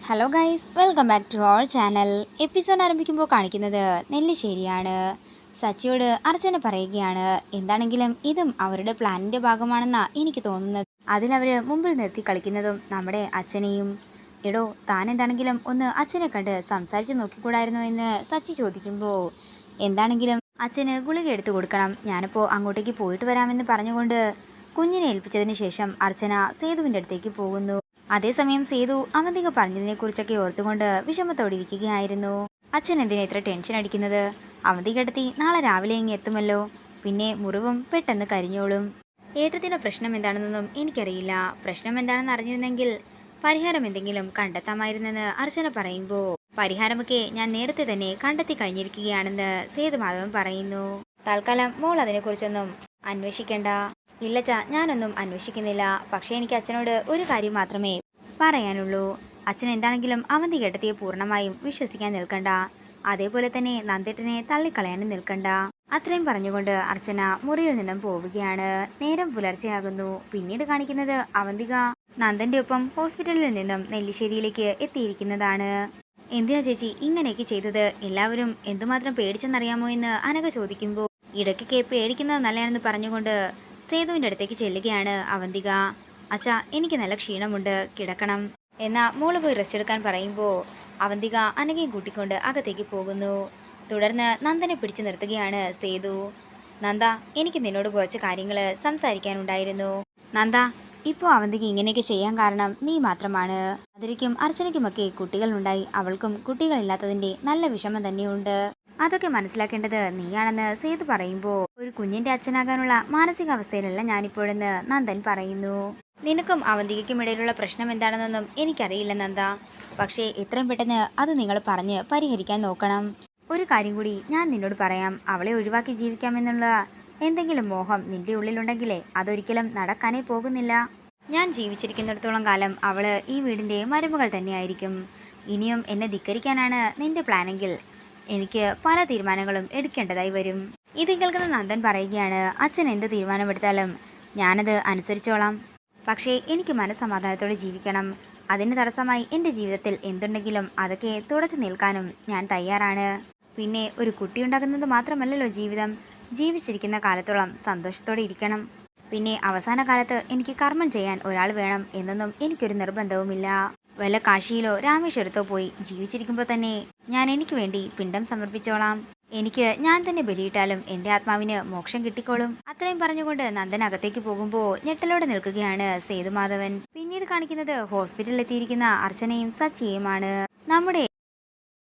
Hello guys, welcome back to our channel. Episode ആരംഭിക്കുമ്പോൾ കാണിക്കുന്നത് നെല്ലിശ്ശേരിയാണ്. സച്ചിയോട് അർച്ചന പറയുകയാണ്, എന്താണെങ്കിലും ഇതും അവരുടെ പ്ലാനിൻ്റെ ഭാഗമാണെന്നാണ് എനിക്ക് തോന്നുന്നത്. അതിലവർ മുമ്പിൽ നിർത്തി കളിക്കുന്നതും നമ്മുടെ അച്ഛനെയും. എടോ, താൻ എന്താണെങ്കിലും ഒന്ന് അച്ഛനെ കണ്ട് സംസാരിച്ച് നോക്കിക്കൂടായിരുന്നോ എന്ന് സച്ചി ചോദിക്കുമ്പോൾ, എന്താണെങ്കിലും അച്ഛന് ഗുളിക എടുത്തു കൊടുക്കണം, ഞാനിപ്പോൾ അങ്ങോട്ടേക്ക് പോയിട്ട് വരാമെന്ന് പറഞ്ഞുകൊണ്ട് കുഞ്ഞിനെ ഏൽപ്പിച്ചതിന് ശേഷം അർച്ചന സേതുവിൻ്റെ അടുത്തേക്ക് പോകുന്നു. അതേസമയം സേതു അവന്തിക പറഞ്ഞതിനെക്കുറിച്ചൊക്കെ ഓർത്തുകൊണ്ട് വിഷമത്തോടെ ഇരിക്കുകയായിരുന്നു. അച്ഛൻ എന്തിനാ ഇത്ര ടെൻഷൻ അടിക്കുന്നത്? അവന്തികടത്തി നാളെ രാവിലെ ഇങ്ങ് എത്തുമല്ലോ, പിന്നെ മുറിവും പെട്ടെന്ന് കരിഞ്ഞോളും. ഏട്ടത്തിൻ്റെ പ്രശ്നം എന്താണെന്നൊന്നും എനിക്കറിയില്ല. പ്രശ്നം എന്താണെന്ന് അറിഞ്ഞിരുന്നെങ്കിൽ പരിഹാരം എന്തെങ്കിലും കണ്ടെത്താമായിരുന്നെന്ന് അർച്ചന പറയുമ്പോൾ, പരിഹാരമൊക്കെ ഞാൻ നേരത്തെ തന്നെ കണ്ടെത്തി കഴിഞ്ഞിരിക്കുകയാണെന്ന് സേതുമാധവൻ പറയുന്നു. തൽക്കാലം മോൾ അതിനെക്കുറിച്ചൊന്നും അന്വേഷിക്കണ്ട. ഇല്ലച്ച, ഞാനൊന്നും അന്വേഷിക്കുന്നില്ല. പക്ഷേ എനിക്ക് അച്ഛനോട് ഒരു കാര്യം മാത്രമേ പറയാനുള്ളൂ. അച്ഛൻ എന്താണെങ്കിലും അവന്തികേട്ടത്തിയെ പൂർണ്ണമായും വിശ്വസിക്കാൻ നിൽക്കണ്ട. അതേപോലെ തന്നെ നന്ദേട്ടനെ തള്ളിക്കളയാനും നിൽക്കണ്ട. അത്രയും പറഞ്ഞുകൊണ്ട് അർച്ചന മുറിയിൽ നിന്നും പോവുകയാണ്. നേരം പുലർച്ചെയാകുന്നു. പിന്നീട് കാണിക്കുന്നത് അവന്തിക നന്ദന്റെ ഒപ്പം ഹോസ്പിറ്റലിൽ നിന്നും നെല്ലിശ്ശേരിയിലേക്ക് എത്തിയിരിക്കുന്നതാണ്. എന്തിനാ ചേച്ചി ഇങ്ങനെയൊക്കെ ചെയ്തത്? എല്ലാവരും എന്തുമാത്രം പേടിച്ചെന്നറിയാമോ എന്ന് അനഘ ചോദിക്കുമ്പോൾ, ഇടയ്ക്കൊക്കെ പേടിക്കുന്നത് നല്ലതാണെന്ന് പറഞ്ഞുകൊണ്ട് സേതുവിൻ്റെ അടുത്തേക്ക് ചെല്ലുകയാണ് അവന്തിക. അച്ഛാ, എനിക്ക് നല്ല ക്ഷീണമുണ്ട്, കിടക്കണം. എന്നാൽ മോള് പോയി റെസ്റ്റ് എടുക്കാൻ പറയുമ്പോൾ അവന്തിക അനഘയും കൂട്ടിക്കൊണ്ട് അകത്തേക്ക് പോകുന്നു. തുടർന്ന് നന്ദനെ പിടിച്ചു നിർത്തുകയാണ് സേതു. നന്ദ, എനിക്ക് നിന്നോട് കുറച്ച് കാര്യങ്ങൾ സംസാരിക്കാനുണ്ടായിരുന്നു. നന്ദ, ഇപ്പോൾ അവന്തിക ഇങ്ങനെയൊക്കെ ചെയ്യാൻ കാരണം നീ മാത്രമാണ്. അതിരിക്കും അർച്ചനയ്ക്കുമൊക്കെ കുട്ടികളുണ്ടായി, അവൾക്കും കുട്ടികളില്ലാത്തതിൻ്റെ നല്ല വിഷമം തന്നെയുണ്ട്. അതൊക്കെ മനസ്സിലാക്കേണ്ടത് നീയാണെന്ന് സേതു പറയുമ്പോൾ, ഒരു കുഞ്ഞിന്റെ അച്ഛനാകാനുള്ള മാനസികാവസ്ഥയിലല്ല ഞാനിപ്പോഴെന്ന് നന്ദൻ പറയുന്നു. നിനക്കും അവന്തികയ്ക്കും ഇടയിലുള്ള പ്രശ്നം എന്താണെന്നൊന്നും എനിക്കറിയില്ല നന്ദ. പക്ഷേ എത്രയും പെട്ടെന്ന് അത് നിങ്ങൾ പറഞ്ഞ് പരിഹരിക്കാൻ നോക്കണം. ഒരു കാര്യം കൂടി ഞാൻ നിന്നോട് പറയാം. അവളെ ഒഴിവാക്കി ജീവിക്കാമെന്നുള്ള എന്തെങ്കിലും മോഹം നിന്റെ ഉള്ളിലുണ്ടെങ്കിലേ അതൊരിക്കലും നടക്കാനേ പോകുന്നില്ല. ഞാൻ ജീവിച്ചിരിക്കുന്നിടത്തോളം കാലം അവള് ഈ വീടിൻ്റെ മരുമകൾ തന്നെയായിരിക്കും. ഇനിയും എന്നെ ധിക്കരിക്കാനാണ് നിന്റെ പ്ലാനെങ്കിൽ എനിക്ക് പല തീരുമാനങ്ങളും എടുക്കേണ്ടതായി വരും. ഇത് കേൾക്കുന്ന നന്ദൻ പറയുകയാണ്, അച്ഛൻ എന്ത് തീരുമാനമെടുത്താലും ഞാനത് അനുസരിച്ചോളാം. പക്ഷേ എനിക്ക് മനസ്സമാധാനത്തോടെ ജീവിക്കണം. അതിന് തടസ്സമായി എൻ്റെ ജീവിതത്തിൽ എന്തുണ്ടെങ്കിലും അതൊക്കെ തുടച്ചു നിൽക്കാനും ഞാൻ തയ്യാറാണ്. പിന്നെ ഒരു കുട്ടിയുണ്ടാകുന്നത് മാത്രമല്ലല്ലോ ജീവിതം. ജീവിച്ചിരിക്കുന്ന കാലത്തോളം സന്തോഷത്തോടെ ഇരിക്കണം. പിന്നെ അവസാന കാലത്ത് എനിക്ക് കർമ്മം ചെയ്യാൻ ഒരാൾ വേണം എന്നൊന്നും എനിക്കൊരു നിർബന്ധവുമില്ല. വല്ല കാശിയിലോ രാമേശ്വരത്തോ പോയി ജീവിച്ചിരിക്കുമ്പോൾ തന്നെ ഞാൻ എനിക്ക് വേണ്ടി പിണ്ടം സമർപ്പിച്ചോളാം. എനിക്ക് ഞാൻ തന്നെ ബലിയിട്ടാലും എൻ്റെ ആത്മാവിന് മോക്ഷം കിട്ടിക്കോളും. അത്രയും പറഞ്ഞുകൊണ്ട് നന്ദൻ അകത്തേക്ക് പോകുമ്പോൾ ഞെട്ടലോടെ നിൽക്കുകയാണ് സേതുമാധവൻ. പിന്നീട് കാണിക്കുന്നത് ഹോസ്പിറ്റലിൽ എത്തിയിരിക്കുന്ന അർച്ചനയും സച്ചിയുമാണ്. നമ്മുടെ